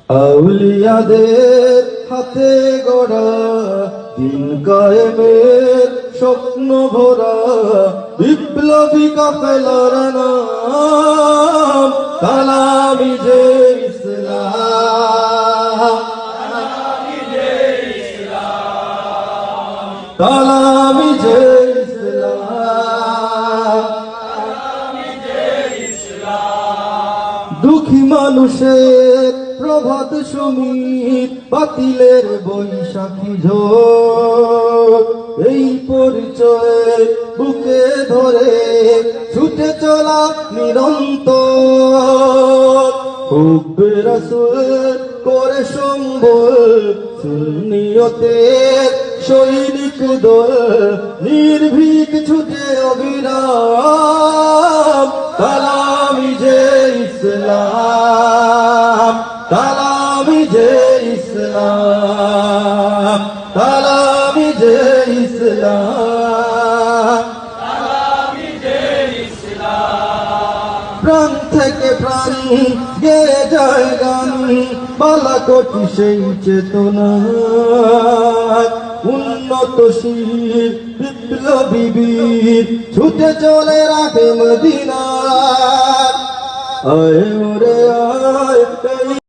আউলিয়াদের হাতে গড়া দিন কায়েমের স্বপ্ন ভরা বিপ্লবী কাফেলার নাম তালামি যে ইসলাম, তালামি যে ইসলাম। দুঃখী মানুষের প্রভাত সমীর বাতিলের বৈশাখী ঝড়, এই পরিচয় বুকে ধরে ছুটে চলা নিরন্তর হুব্বে রাসূল করে সম্বল সুন্নিয়তের সৈনিক দল নির্ভীক ছুটে অবিরাম তালামি যে ইসলাম, তালামি যে ইসলাম, তালামি যে ইসলাম, তালামি যে ইসলাম। প্রাণ থেকে প্রাণ গে যায় গান বালাকোটি সেই চেতনা উন্নতশীল বিপ্লবী বীর ছুটে চলে রাখে মদিনা। আয় ওরে আয়